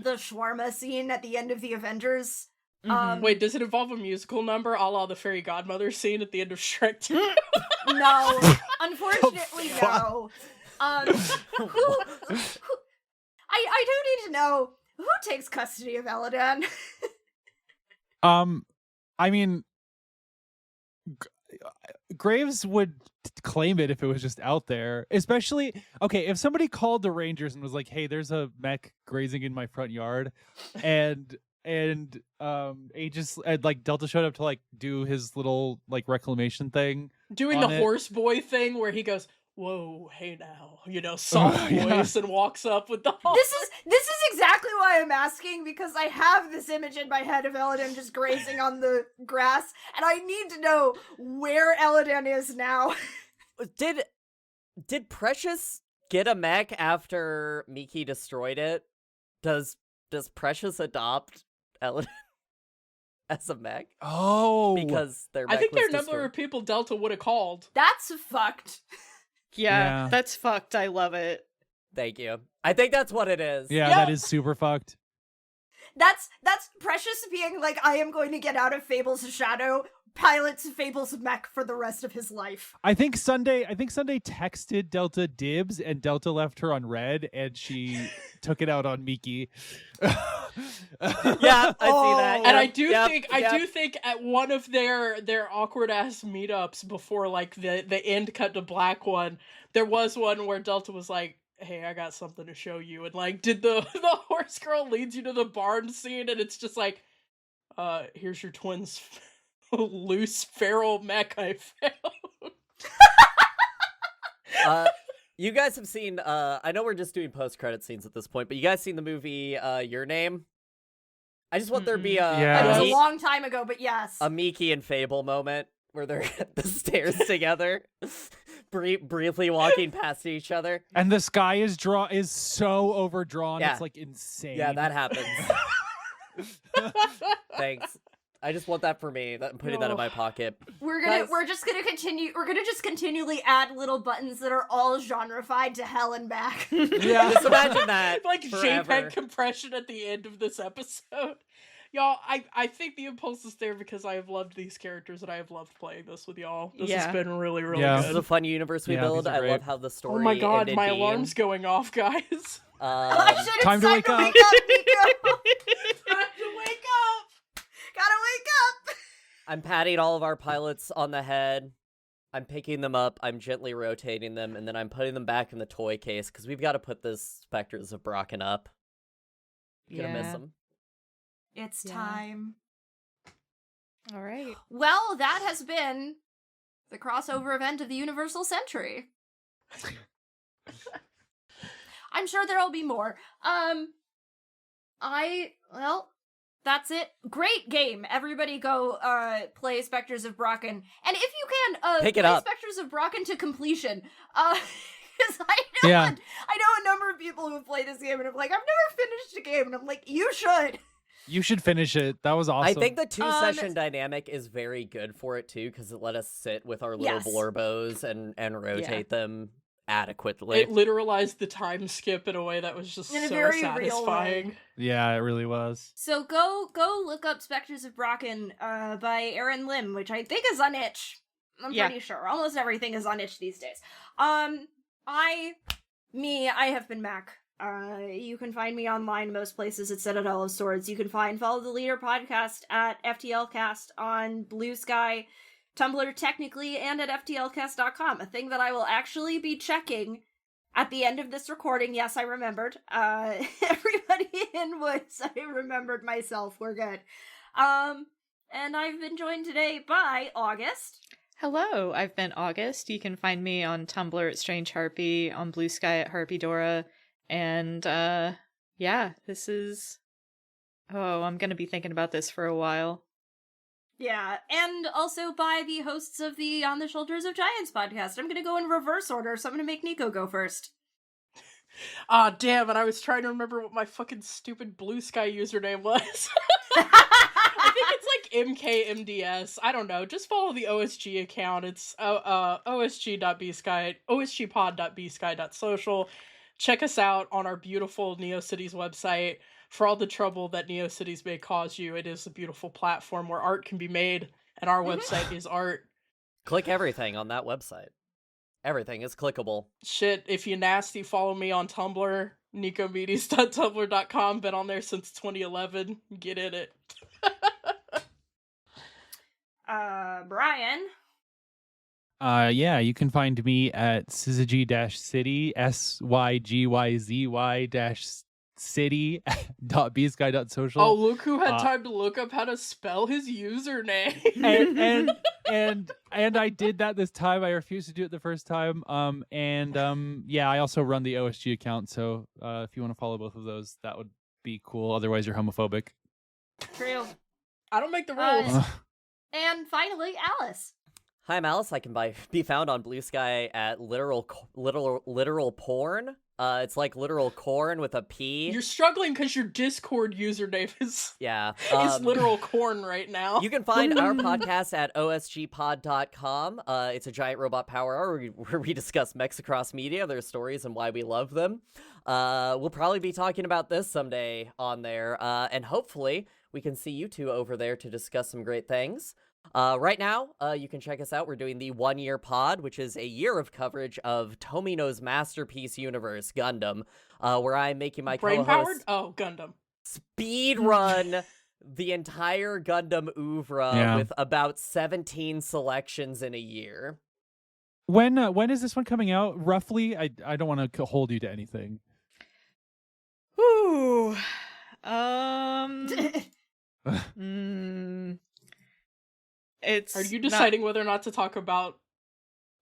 The shawarma scene at the end of the Avengers. Mhm. Wait, does it involve a musical number a la the Fairy Godmother scene at the end of Shrek 2? No, unfortunately, no. I do need to know who takes custody of Eladan. I mean, Graves would claim it if it was just out there. Especially, okay, if somebody called the Rangers and was like, "Hey, there's a mech grazing in my front yard," and Aegis like Delta showed up to like do his little like reclamation thing, Doing the horse boy thing where he goes, "Whoa, hey now," soft voice, and walks up with the This is exactly why I'm asking, because I have this image in my head of Eladan just grazing on the grass, and I need to know where Eladan is now. Did Precious get a mech after Miki destroyed it? Does Precious adopt Eladan as a mech? Oh, Because their I mech think there are was a number destroyed. of people Delta would have called. That's fucked. Yeah, that's fucked. I love it. Thank you. I think that's what it is. yeah, that is super fucked. That's Precious being like, I am going to get out of Fable's shadow, pilots Fable's mech for the rest of his life. I think Sunday texted Delta dibs, and Delta left her on red, and she took it out on Miki. Yeah, I see that. And Yep, I do think at one of their awkward ass meetups before like the end cut to black one, there was one where Delta was like, "Hey, I got something to show you," and like did the horse girl leads you to the barn scene, and it's just like, here's your twins loose feral mech I found. You guys have seen, I know we're just doing post-credit scenes at this point, but you guys seen the movie, Your Name? I just want there to be It was a long time ago, but yes. a Miki and Fable moment where they're at the stairs together, briefly walking past each other. And the sky is so overdrawn, Yeah. it's like insane. Yeah, that happens. Thanks. I just want that for me. I'm putting that in my pocket. We're Guys- just continually add little buttons that are all genreified to hell and back. Yeah. Just imagine that. Like forever. JPEG compression at the end of this episode. Y'all, I think the impulse is there because I have loved these characters and I have loved playing this with y'all. This has been really, really Yeah. This is a good. fun universe we Yeah, build. these are I great. love how the story Oh my god, ended my being, alarm's going off, guys. I should Time to wake up. Nico. Time to wake up! I'm patting all of our pilots on the head. I'm picking them up, I'm gently rotating them, and then I'm putting them back in the toy case, because we've got to put the Spectres of Brocken up. Gonna miss them. It's Yeah. time. All right. Well, that has been the crossover event of the Universal Century. I'm sure there'll be more. That's it. Great game. Everybody go play Spectres of Brocken. And if you can, Pick it play up. Spectres of Brocken to completion. Because I know a number of people who play this game and I'm like, I've never finished a game. And I'm like, you should. You should finish it. That was awesome. I think the two-session dynamic is very good for it, too, because it let us sit with our little blorbos and rotate them adequately. It literalized the time skip in a way that was just In a so very real satisfying. way. Yeah, it really was. So go look up Spectres of Brocken by Aaron Lim, which I think is on itch. I'm pretty sure. Almost everything is on itch these days. I have been Mac. You can find me online most places at Citadel of Swords. You can Follow the Leader podcast at FTLcast on Blue Sky, Tumblr technically, and at FTLcast.com. A thing that I will actually be checking at the end of this recording. Yes, I remembered. Everybody in Woods, I remembered myself. We're good. And I've been joined today by August. Hello, I've been August. You can find me on Tumblr at Strange Harpy, on Blue Sky at Harpy Dora, and this is... Oh, I'm gonna be thinking about this for a while. Yeah, and also by the hosts of the On the Shoulders of Giants podcast. I'm gonna go in reverse order, so I'm gonna make Nico go first. Damn, and I was trying to remember what my fucking stupid Blue Sky username was. I think it's like MKMDS. I don't know. Just follow the OSG account. It's osgpod.bsky.social. Check us out on our beautiful NeoCities website. For all the trouble that NeoCities may cause you, it is a beautiful platform where art can be made, and our website is art. Click everything on that website. Everything is clickable. Shit, if you nasty, follow me on Tumblr, nicomedes.tumblr.com. Been on there since 2011. Get in it. Brian. You can find me at syzygy-city, syzygy-city.bsky.social. Oh, look who had time to look up how to spell his username. and I did that this time. I refused to do it the first time. I also run the OSG account, so if you want to follow both of those, that would be cool. Otherwise, you're homophobic. True. I don't make the rules. And finally, Alice. Hi, I'm Alice. I can be found on Blue Sky at literal porn. It's like literal corn with a P. You're struggling because your Discord username is is literal corn right now. You can find our podcast at osgpod.com. It's a giant robot power hour where we discuss mechs across media, their stories, and why we love them. We'll probably be talking about this someday on there, and hopefully we can see you two over there to discuss some great things. Right now, you can check us out. We're doing the 1 year pod, which is a year of coverage of Tomino's masterpiece universe, Gundam, where I'm making my Brain-powered? Oh, Gundam. speed run the entire Gundam oeuvre with about 17 selections in a year. When is this one coming out? Roughly, I don't want to hold you to anything. Ooh. It's Are you deciding whether or not to talk about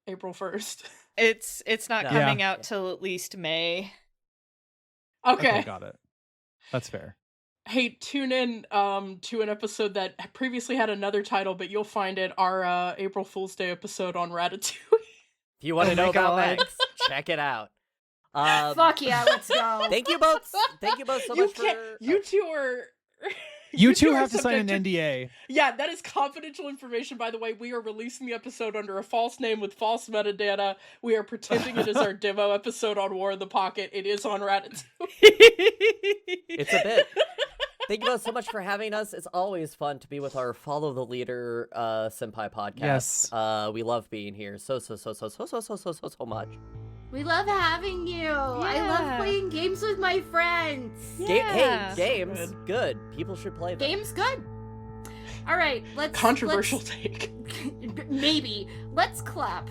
April 1st? It's not No. coming out till at least May. Okay. Got it. That's fair. Hey, tune in to an episode that previously had another title, but you'll find it, our April Fool's Day episode on Ratatouille. If you want to Oh know my about God. mechs, check it out. Fuck yeah, let's go. Thank you both so much for... You two are... You two are have to sign an subject NDA. Yeah, that is confidential information, by the way. We are releasing the episode under a false name with false metadata. We are pretending it is our demo episode on War in the Pocket. It is on Ratatouille. It's a bit. Thank you both so much for having us. It's always fun to be with our Follow the Leader Senpai podcast. Yes. We love being here so much. We love having you. I love playing games with my friends. Hey, games, good. People should play them. Games good. All right, let's Controversial take. Maybe. Let's clap